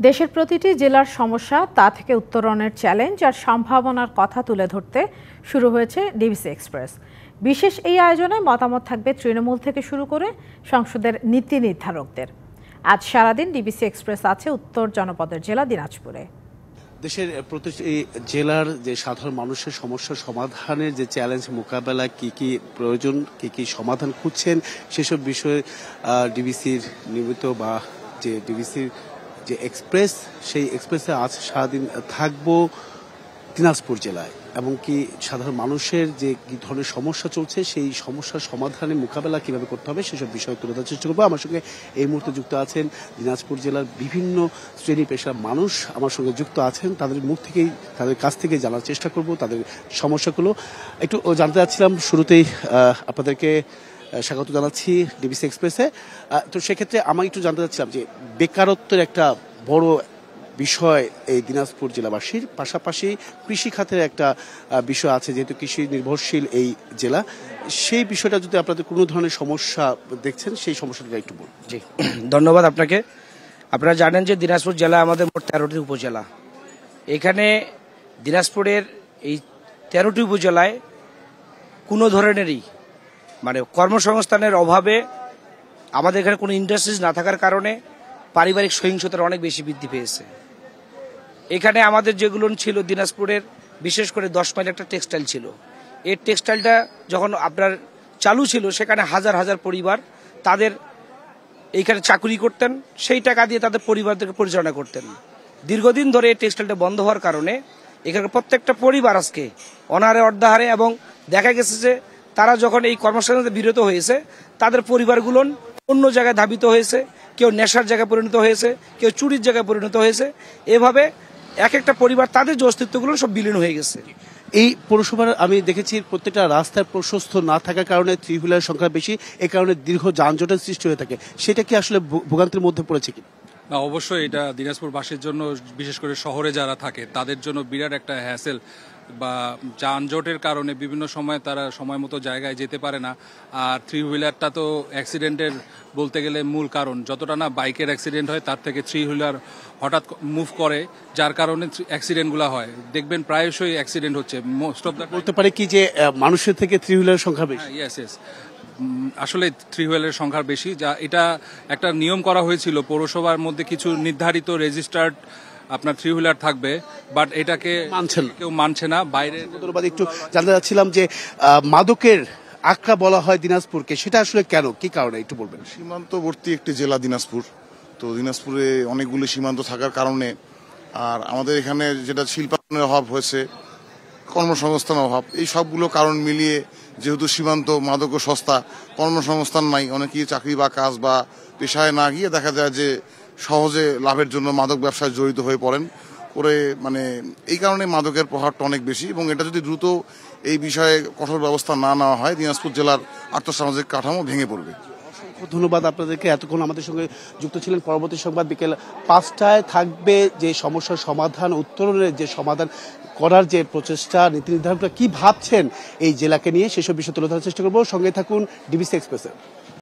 দেশের প্রতিটি জেলার সমস্যা তা থেকে উত্তরণের চ্যালেঞ্জ আর সম্ভাবনার কথা তুলে ধরতে শুরু হয়েছে ডিবিসি এক্সপ্রেস। বিশেষ এই আয়োজনে মতামত থাকবে তৃণমূল থেকে শুরু করে সংসদের নীতি নির্ধারকদের। আজ সারাদিন ডিবিসি এক্সপ্রেস আছে উত্তর জনপদের জেলা দিনাজপুরে। দেশের প্রতিটি জেলার যে সাধারণ মানুষের সমস্যা সমাধানের যে চ্যালেঞ্জ মোকাবেলা কি কি প্রয়োজন, কি কি সমাধান খুঁজছেন, সেসব বিষয়ে ডিবিসির নিয়মিত বা যে ডিবিসির যে এক্সপ্রেস, সেই এক্সপ্রেসে আজ সারাদিন থাকবো দিনাজপুর জেলায় এবং কি সাধারণ মানুষের যে কি ধরনের সমস্যা চলছে সেই সমস্যার সমাধানে মোকাবেলা কিভাবে করতে হবে সেসব বিষয় তুলে ধরার চেষ্টা করবো। আমার সঙ্গে এই মুহূর্তে যুক্ত আছেন দিনাজপুর জেলার বিভিন্ন শ্রেণী পেশার মানুষ আমার সঙ্গে যুক্ত আছেন। তাদের মুখ থেকেই, তাদের কাছ থেকে জানার চেষ্টা করব তাদের সমস্যাগুলো। একটু জানতে চাচ্ছিলাম, শুরুতেই আপনাদেরকে স্বাগত জানাচ্ছি ডিবিসি এক্সপ্রেসে। তো সেক্ষেত্রে আমি একটু জানতে চাচ্ছিলাম যে বেকারত্বের একটা বড় বিষয় এই দিনাজপুর জেলাবাসীর, পাশাপাশি কৃষি খাতের একটা বিষয় আছে, যেহেতু কৃষি নির্ভরশীল এই জেলা। সেই বিষয়টা যদি আপনাদের কোনো ধরনের সমস্যা দেখছেন সেই সমস্যাটা একটু বলুন। জি, ধন্যবাদ আপনাকে। আপনারা জানেন যে দিনাজপুর জেলা আমাদের মোট 13টি উপজেলা। এখানে দিনাজপুরের এই 13টি উপজেলায় কোনো ধরনেরই কর্মসংস্থানের অভাবে, আমাদের এখানে কোনো ইন্ডাস্ট্রিজ না থাকার কারণে পারিবারিক সহিংসতার অনেক বেশি বৃদ্ধি পেয়েছে। এখানে আমাদের যেগুলো ছিল দিনাজপুরের, বিশেষ করে 10 মাইল একটা টেক্সটাইল ছিল। এই টেক্সটাইলটা যখন আপনার চালু ছিল, সেখানে হাজার হাজার পরিবার তাদের এইখানে চাকরি করতেন, সেই টাকা দিয়ে তাদের পরিবারদেরকে পরিচালনা করতেন। দীর্ঘদিন ধরে এই টেক্সটাইলটা বন্ধ হওয়ার কারণে এখানে প্রত্যেকটা পরিবার আজকে অনাহারে অর্ধাহারে, এবং দেখা গেছে যে তারা যখন এই কর্মসংস্থানে বিরত হয়েছে, তাদের পরিবারগুলো অন্য জায়গায় ধাবিত হয়েছে, কেউ নেশার জায়গায় পরিণত হয়েছে, কেউ চুরির জায়গায় পরিণত হয়েছে। এভাবে এক একটা পরিবার তাদের যে অস্তিত্বগুলো সব বিলীন হয়ে গেছে। এই পৌরসভার আমি দেখেছি প্রত্যেকটা রাস্তার প্রশস্ত না থাকার কারণে থ্রি হুইলার সংখ্যা বেশি, এই কারণে দীর্ঘ যানজটের সৃষ্টি হয়ে থাকে। সেটা কি আসলে ভোগান্তির মধ্যে পড়েছে কি? না, অবশ্যই এটা দিনাজপুরবাসীর জন্য, বিশেষ করে শহরে যারা থাকে তাদের জন্য বিরাট একটা হ্যাসেল বা যানজটের কারণে বিভিন্ন সময় তারা সময় মতো জায়গায় যেতে পারে না। আর থ্রি হুইলারটা তো অ্যাক্সিডেন্টের বলতে গেলে মূল কারণ। যতটা না বাইকের অ্যাক্সিডেন্ট হয়, তার থেকে থ্রি হুইলার হঠাৎ মুভ করে, যার কারণে অ্যাক্সিডেন্টগুলো হয়। দেখবেন প্রায়শই অ্যাক্সিডেন্ট হচ্ছে। মোস্ট অফ দ্য বলতে পারে কি যে মানুষের থেকে থ্রি হুইলার সংখ্যা বেশি? ইয়েস ইয়েস, আসলে থ্রি হুইলারের সংখ্যা বেশি। যা এটা একটা নিয়ম করা হয়েছিল পৌরসভার মধ্যে, কিছু নির্ধারিত রেজিস্টার্ড আপনার থ্রি হুইলার থাকবে, বাট এটাকে কেউ মানছে না। বাইরে একটু জানতে চাচ্ছিলাম যে মাদকের আখড়া বলা হয় দিনাজপুরকে, সেটা আসলে কেন, কি কারণে একটু বলবেন? সীমান্তবর্তী একটি জেলা দিনাজপুর, তো দিনাজপুরে অনেকগুলো সীমান্ত থাকার কারণে, আর আমাদের এখানে যেটা শিল্পায়নের অভাব হয়েছে, কর্মসংস্থানের অভাব, এই সবগুলো কারণ মিলিয়ে, যেহেতু সীমান্ত, মাদকও সস্তা, কর্মসংস্থান নাই, অনেকেই চাকরি বা কাজ বা পেশায় না গিয়ে দেখা যায় যে সহজে লাভের জন্য মাদক ব্যবসায় জড়িত হয়ে পড়েন করে। এই কারণে মাদকের প্রভাবটা অনেক বেশি, এবং এটা যদি দ্রুত এই বিষয়ে কঠোর ব্যবস্থা না নেওয়া হয়, দিনাজপুর জেলার আর্থসামাজিক কাঠামো ভেঙে পড়বে। ধন্যবাদ আপনাদেরকে, এতক্ষণ আমাদের সঙ্গে যুক্ত ছিলেন। পরবর্তী সংবাদ বিকেল 5টায় থাকবে যে সমস্যার সমাধান, উত্তরণের যে সমাধান করার যে প্রচেষ্টা, নীতি নির্ধারকরা কি ভাবছেন এই জেলাকে নিয়ে, সেসব বিষয় তুলে ধরার চেষ্টা করবো। সঙ্গে থাকুন ডিবিসি এক্সপ্রেসে।